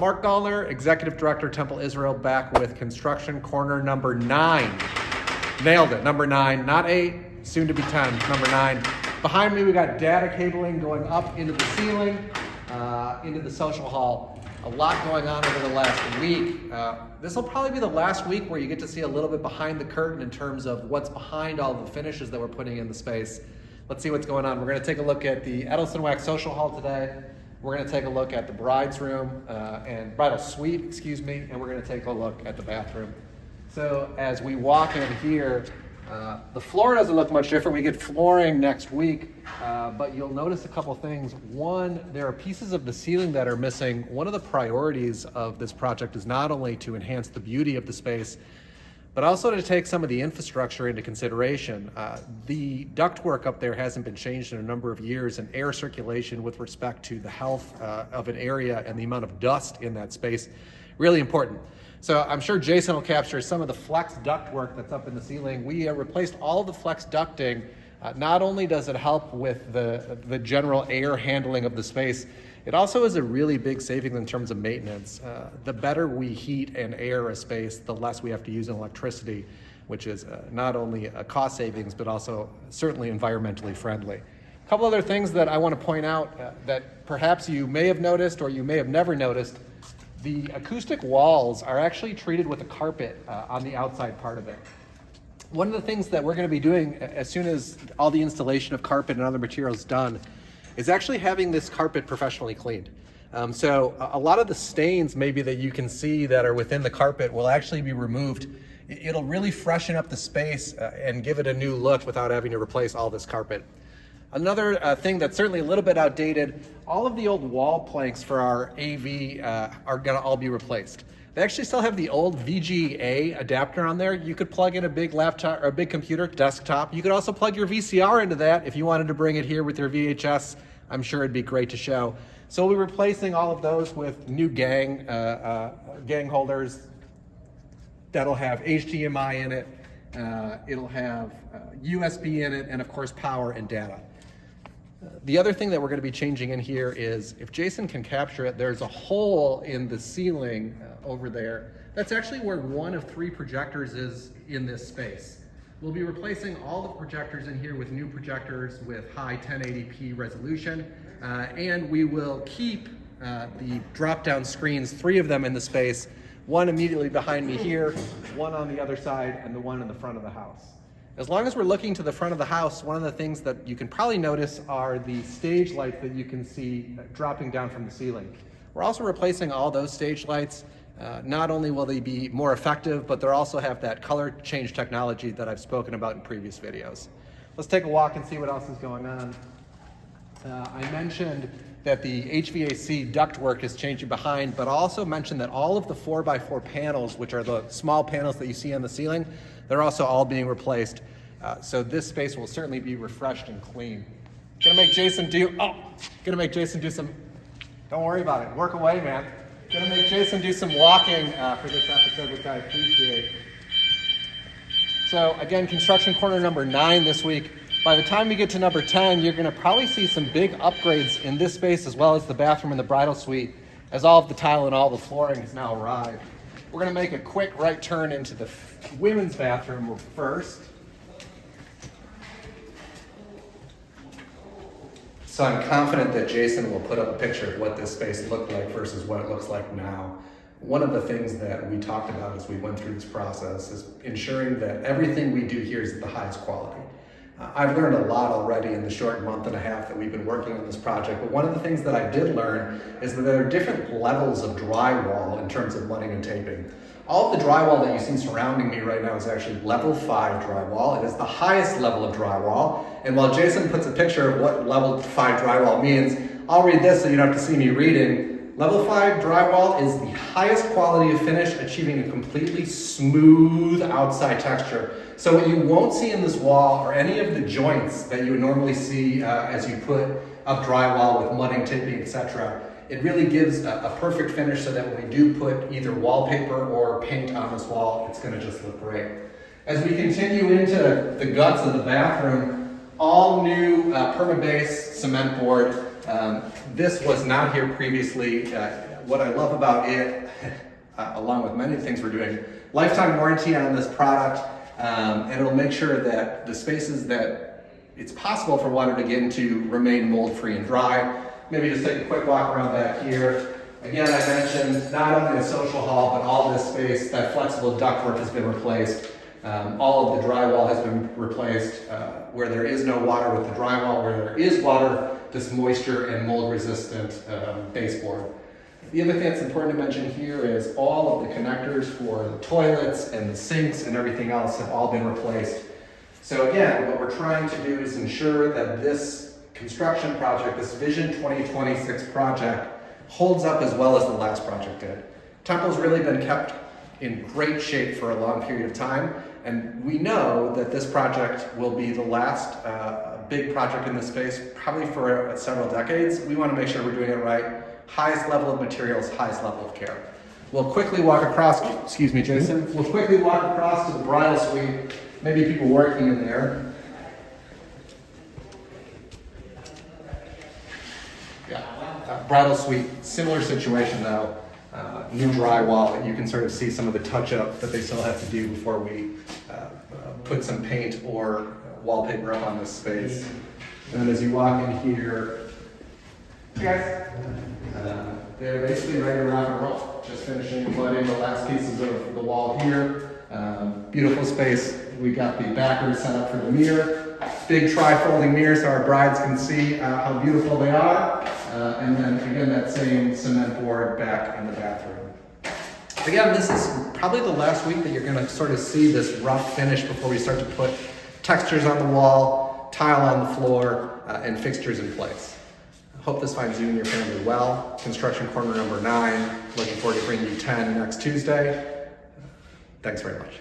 Mark Gallner, Executive Director, Temple Israel, back with construction corner number 9. Nailed it, number 9, not 8, soon to be 10, number 9. Behind me, we got data cabling going up into the ceiling, into the social hall. A lot going on over the last week. This will probably be the last week where you get to see a little bit behind the curtain in terms of what's behind all the finishes that we're putting in the space. Let's see what's going on. We're going to take a look at the Edelson Wax Social Hall today. We're going to take a look at the bride's room and bridal suite, and we're going to take a look at the bathroom. So as we walk in here, the floor doesn't look much different. We get flooring next week, but you'll notice a couple things. One, there are pieces of the ceiling that are missing. One of the priorities of this project is not only to enhance the beauty of the space, but also to take some of the infrastructure into consideration. The ductwork up there hasn't been changed in a number of years, and air circulation with respect to the health of an area and the amount of dust in that space, really important. So I'm sure Jason will capture some of the flex ductwork that's up in the ceiling. We replaced all of the flex ducting. Not only does it help with the general air handling of the space, it also is a really big savings in terms of maintenance. The better we heat and air a space, the less we have to use in electricity, which is not only a cost savings, but also certainly environmentally friendly. A couple other things that I want to point out that perhaps you may have noticed or you may have never noticed. The acoustic walls are actually treated with a carpet on the outside part of it. One of the things that we're going to be doing as soon as all the installation of carpet and other materials is done is actually having this carpet professionally cleaned. So a lot of the stains maybe that you can see that are within the carpet will actually be removed. It'll really freshen up the space and give it a new look without having to replace all this carpet. Another thing that's certainly a little bit outdated, all of the old wall planks for our AV are gonna all be replaced. They actually still have the old VGA adapter on there. You could plug in a big laptop or a big computer, desktop. You could also plug your VCR into that if you wanted to bring it here with your VHS. I'm sure it'd be great to show. So we'll be replacing all of those with new gang holders that'll have HDMI in it. It'll have USB in it, and of course power and data. The other thing that we're going to be changing in here is, if Jason can capture it, there's a hole in the ceiling over there. That's actually where one of 3 projectors is in this space. We'll be replacing all the projectors in here with new projectors with high 1080p resolution, and we will keep the drop-down screens, 3 of them in the space, one immediately behind me here, one on the other side, and the one in the front of the house. As long as we're looking to the front of the house, one of the things that you can probably notice are the stage lights that you can see dropping down from the ceiling. We're also replacing all those stage lights. Not only will they be more effective, but they'll also have that color change technology that I've spoken about in previous videos. Let's take a walk and see what else is going on. I mentioned that the HVAC ductwork is changing behind, but I also mentioned that all of the 4x4 panels, which are the small panels that you see on the ceiling, they're also all being replaced. So this space will certainly be refreshed and clean. Gonna make Jason do some, don't worry about it, work away, man. Gonna make Jason do some walking for this episode, which I appreciate. So again, construction corner number 9 this week. By the time we get to number 10, you're gonna probably see some big upgrades in this space as well as the bathroom and the bridal suite, as all of the tile and all the flooring has now arrived. We're gonna make a quick right turn into the women's bathroom first. So I'm confident that Jason will put up a picture of what this space looked like versus what it looks like now. One of the things that we talked about as we went through this process is ensuring that everything we do here is at the highest quality. I've learned a lot already in the short month and a half that we've been working on this project, but one of the things that I did learn is that there are different levels of drywall in terms of mudding and taping. All of the drywall that you see surrounding me right now is actually level 5 drywall. It is the highest level of drywall, and while Jason puts a picture of what level 5 drywall means, I'll read this so you don't have to see me reading. Level 5 drywall is the highest quality of finish, achieving a completely smooth outside texture. So what you won't see in this wall are any of the joints that you would normally see as you put up drywall with mudding, taping, etc. It really gives a perfect finish so that when we do put either wallpaper or paint on this wall, it's going to just look great. As we continue into the guts of the bathroom, all new perma-base cement board. This was not here previously. what I love about it, along with many things we're doing, lifetime warranty on this product, and it'll make sure that the spaces that it's possible for water to get into remain mold-free and dry. Maybe just take a quick walk around back here. Again, I mentioned not only a social hall, but all this space, that flexible ductwork has been replaced. All of the drywall has been replaced. Where there is no water with the drywall, where there is water, this moisture and mold resistant baseboard. The other thing that's important to mention here is all of the connectors for the toilets and the sinks and everything else have all been replaced. So again, what we're trying to do is ensure that this construction project, this Vision 2026 project, holds up as well as the last project did. Temple's really been kept in great shape for a long period of time, and we know that this project will be the last big project in this space, probably for several decades. We want to make sure we're doing it right. Highest level of materials, highest level of care. We'll quickly walk across, excuse me, Jason. We'll quickly walk across to the bridal suite. Maybe people working in there. Yeah, bridal suite, similar situation though. New drywall. You can sort of see some of the touch-up that they still have to do before we put some paint or wallpaper up on this space. And then as you walk in here, they're basically ready to rock and roll. Just finishing putting the last pieces of the wall here. Beautiful space. We got the backers set up for the mirror. Big tri-folding mirror so our brides can see how beautiful they are. And then again, that same cement board back in the bathroom. Again, this is probably the last week that you're going to sort of see this rough finish before we start to put textures on the wall, tile on the floor, and fixtures in place. Hope this finds you and your family well. Construction corner number 9. Looking forward to bringing you 10 next Tuesday. Thanks very much.